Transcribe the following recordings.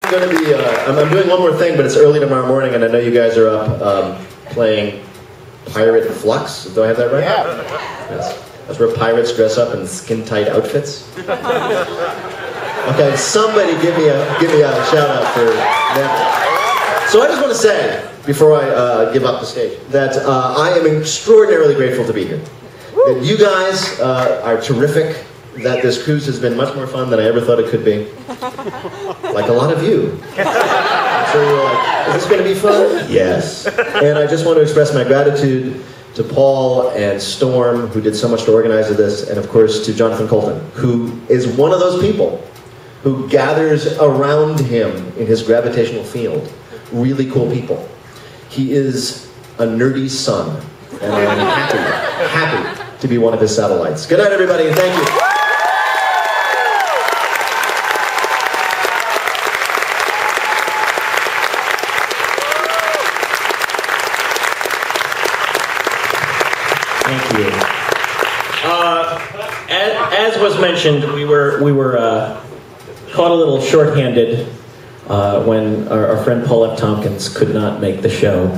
going to be, I'm doing one more thing, but it's early tomorrow morning, and I know you guys are up playing Pirate Flux. Do I have that right? Yeah. Yes. That's where pirates dress up in skin-tight outfits. Okay, somebody give me a shout out for that. So I just want to say, before I give up the stage, that I am extraordinarily grateful to be here. That you guys are terrific. That this cruise has been much more fun than I ever thought it could be. Like a lot of you. So you're like, is this going to be fun? Yes. And I just want to express my gratitude to Paul and Storm, who did so much to organize this, and of course to Jonathan Colton, who is one of those people who gathers around him in his gravitational field really cool people. He is a nerdy son, and I'm happy to be one of his satellites. Good night, everybody, and thank you. As was mentioned, we were caught a little shorthanded when our friend Paul F. Tompkins could not make the show.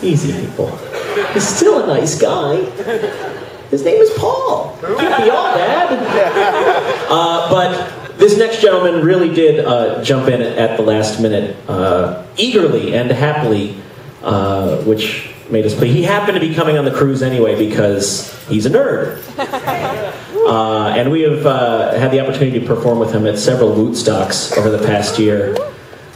Easy, people. He's still a nice guy. His name is Paul. Can't be all bad. But this next gentleman really did jump in at the last minute, eagerly and happily, which made us play. He happened to be coming on the cruise anyway because he's a nerd. And we have had the opportunity to perform with him at several Wootstocks over the past year.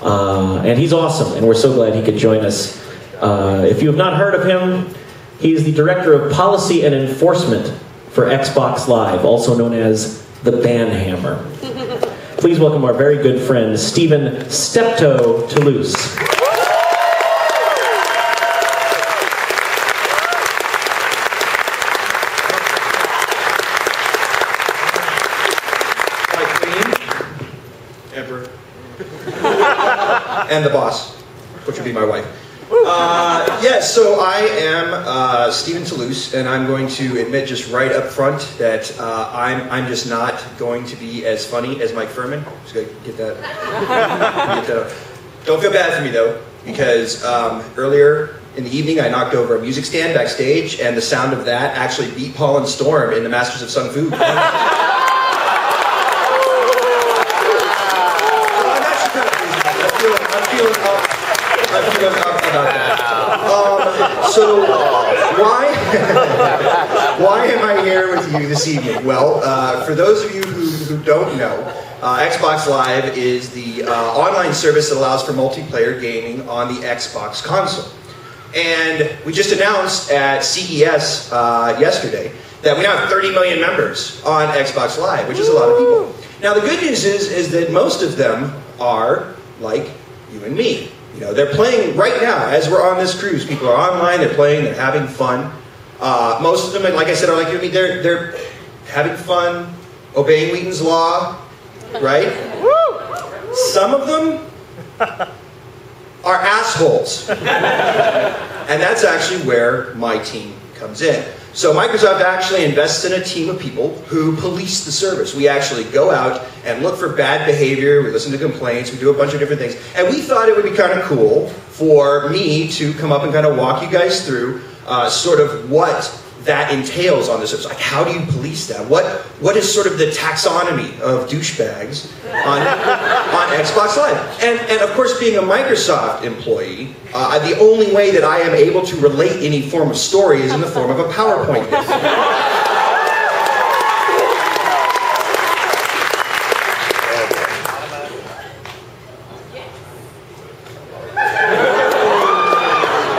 And he's awesome, and we're so glad he could join us. If you have not heard of him, he's the Director of Policy and Enforcement for Xbox Live, also known as the BANHAMMER. Please welcome our very good friend, Stephen Stepto Toulouse. And the boss, which would be my wife. Yes, so I am Stephen Toulouse, and I'm going to admit just right up front that I'm just not going to be as funny as Mike Furman. Just gotta get that. Don't feel bad for me though, because earlier in the evening I knocked over a music stand backstage, and the sound of that actually beat Paul and Storm in the Masters of Sung Fu. I'm feeling up about that. So why am I here with you this evening? Well, for those of you who don't know, Xbox Live is the online service that allows for multiplayer gaming on the Xbox console. And we just announced at CES yesterday that we now have 30 million members on Xbox Live, which is a lot of people. Now the good news is that most of them are like you and me. You know, they're playing right now as we're on this cruise. People are online, they're playing, they're having fun. Most of them, like I said, are like you and me. They're having fun, obeying Wheaton's Law, right? Some of them are assholes. And that's actually where my team comes in. So Microsoft actually invests in a team of people who police the service. We actually go out and look for bad behavior, we listen to complaints, we do a bunch of different things. And we thought it would be kind of cool for me to come up and kind of walk you guys through sort of what that entails on the service. Like, how do you police that? What is sort of the taxonomy of douchebags on Xbox Live? And of course, being a Microsoft employee, the only way that I am able to relate any form of story is in the form of a PowerPoint.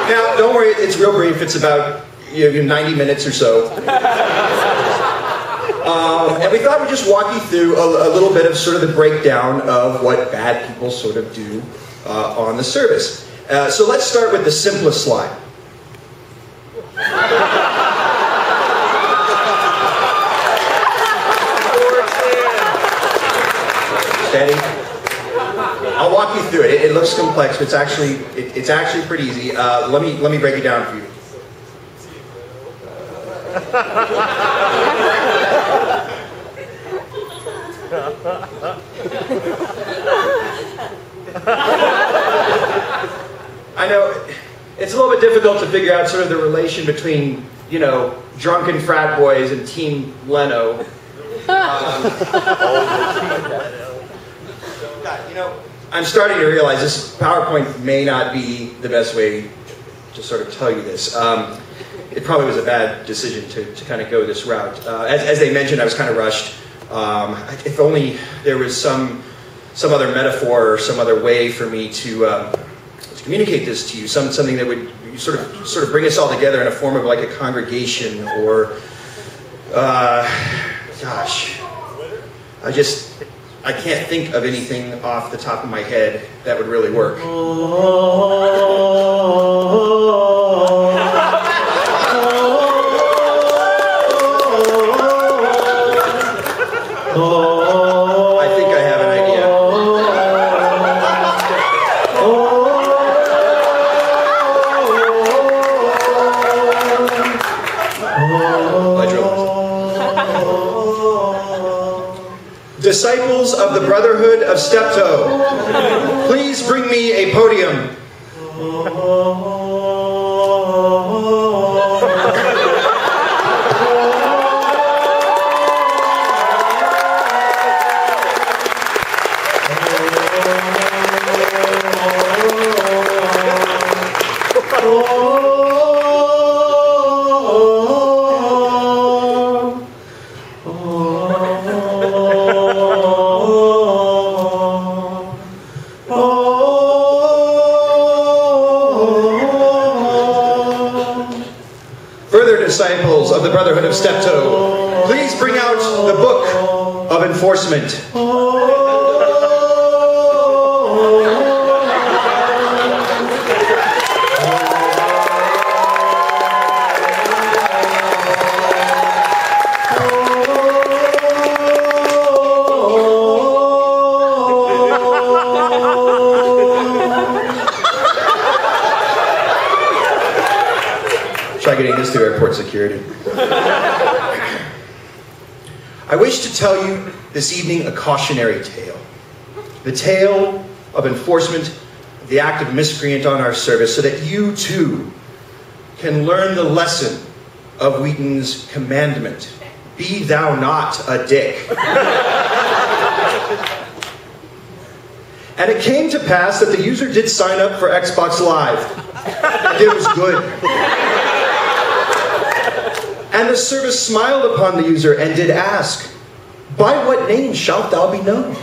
Now, don't worry, it's real brief. It's about 90 minutes or so. And we thought we'd just walk you through a little bit of sort of the breakdown of what bad people sort of do on the service. So let's start with the simplest slide. Steady. I'll walk you through it. It looks complex, but it's actually pretty easy. Let me break it down for you. I know it's a little bit difficult to figure out sort of the relation between, you know, drunken frat boys and Team Leno. You know, I'm starting to realize this PowerPoint may not be the best way to sort of tell you this. It probably was a bad decision to kind of go this route. As they mentioned, I was kind of rushed. If only there was some other metaphor or some other way for me to communicate this to you, something that would sort of bring us all together in a form of like a congregation, or gosh, I can't think of anything off the top of my head that would really work. I think I have an idea. I drilled myself. Disciples of the Brotherhood of Stepto, please bring me a podium. Disciples of the Brotherhood of Stepto, please bring out the Book of Enforcement. Try getting this through airport security. I wish to tell you this evening a cautionary tale. The tale of enforcement of the act of miscreant on our service, so that you too can learn the lesson of Wheaton's commandment. Be thou not a dick. And it came to pass that the user did sign up for Xbox Live. And it was good. And the service smiled upon the user and did ask, "By what name shalt thou be known?"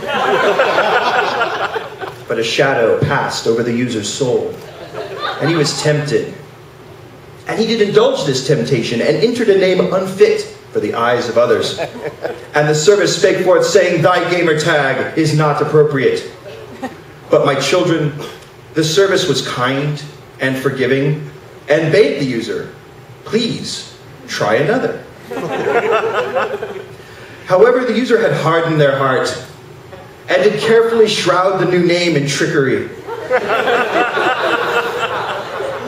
But a shadow passed over the user's soul, and he was tempted. And he did indulge this temptation, and entered a name unfit for the eyes of others. And the service spake forth, saying, "Thy gamer tag is not appropriate." But my children, the service was kind and forgiving, and bade the user, "Please, try another." However, the user had hardened their heart, and did carefully shroud the new name in trickery.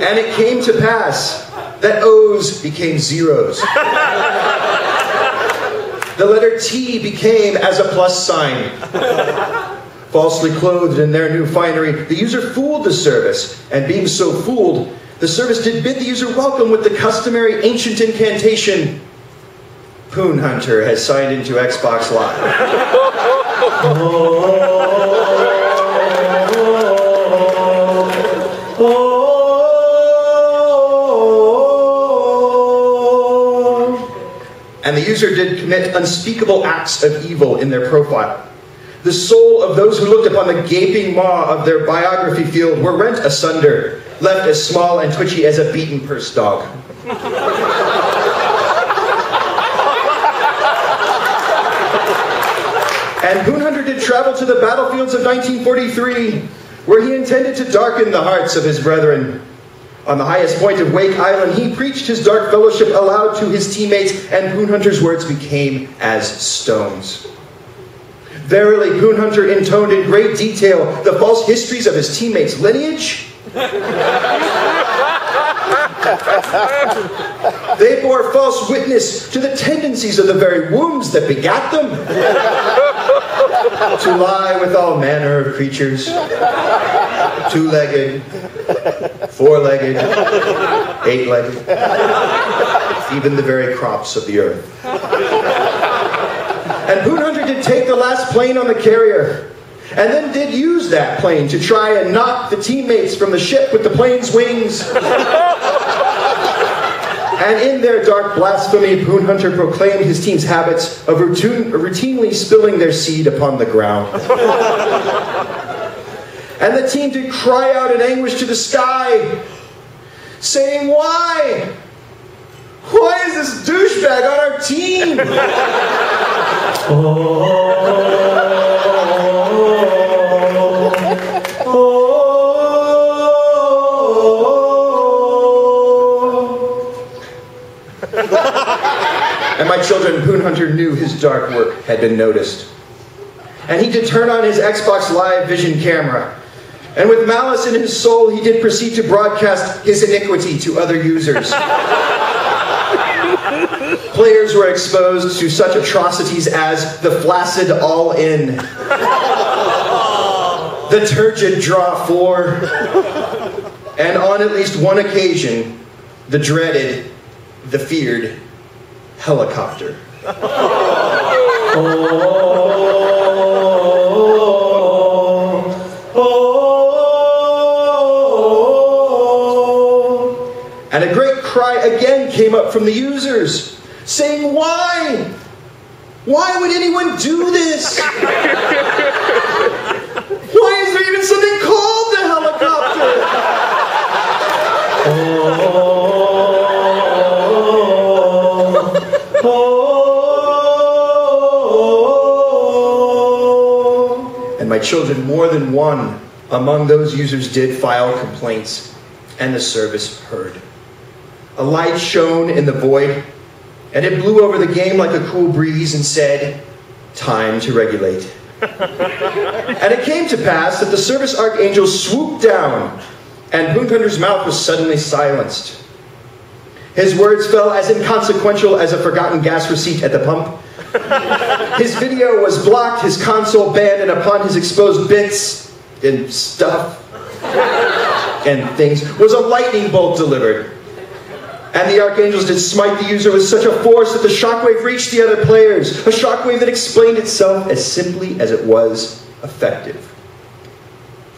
And it came to pass that O's became zeros. The letter T became as a plus sign. Falsely clothed in their new finery, the user fooled the service, and being so fooled, the service did bid the user welcome with the customary ancient incantation, "Poon Hunter has signed into Xbox Live." And the user did commit unspeakable acts of evil in their profile. The soul of those who looked upon the gaping maw of their biography field were rent asunder, left as small and twitchy as a beaten purse dog. And Poon Hunter did travel to the battlefields of 1943, where he intended to darken the hearts of his brethren. On the highest point of Wake Island, he preached his dark fellowship aloud to his teammates, and Poon Hunter's words became as stones. Verily, Poon Hunter intoned in great detail the false histories of his teammates' lineage. They bore false witness to the tendencies of the very wombs that begat them, to lie with all manner of creatures, two-legged, four-legged, eight-legged, even the very crops of the earth. And Boone Hunter did take the last plane on the carrier, and then did use that plane to try and knock the teammates from the ship with the plane's wings. And in their dark blasphemy, Boone Hunter proclaimed his team's habits of routinely spilling their seed upon the ground. And the team did cry out in anguish to the sky, saying, "Why? Why is this douchebag on our team?" And my children, Boone Hunter knew his dark work had been noticed. And he did turn on his Xbox Live Vision camera. And with malice in his soul, he did proceed to broadcast his iniquity to other users. Players were exposed to such atrocities as the flaccid all-in, the turgid draw 4, and on at least one occasion, the dreaded, the feared helicopter. And a great cry again came up from the users, saying, "Why? Why would anyone do this? Why is there even something called the helicopter?" And my children, more than one among those users did file complaints, and the service heard. A light shone in the void, and it blew over the game like a cool breeze and said, "Time to regulate." And it came to pass that the service archangel swooped down, and Boone Hunter's mouth was suddenly silenced. His words fell as inconsequential as a forgotten gas receipt at the pump. His video was blocked, his console banned, and upon his exposed bits and stuff and things was a lightning bolt delivered. And the archangels did smite the user with such a force that the shockwave reached the other players, a shockwave that explained itself as simply as it was effective.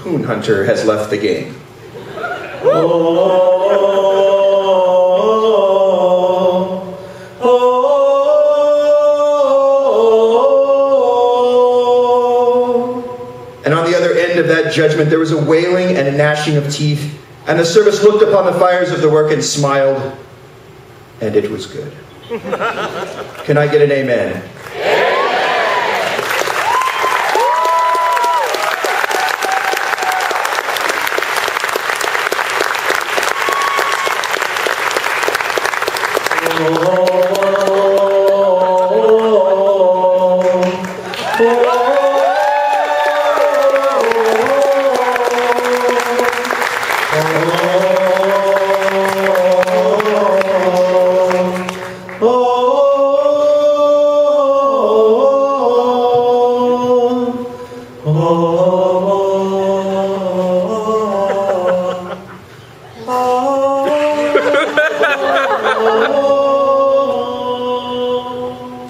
Boone Hunter has left the game. And on the other end of that judgment, there was a wailing and a gnashing of teeth, and the service looked upon the fires of the work and smiled, and it was good. Can I get an amen?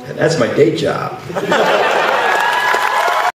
And that's my day job.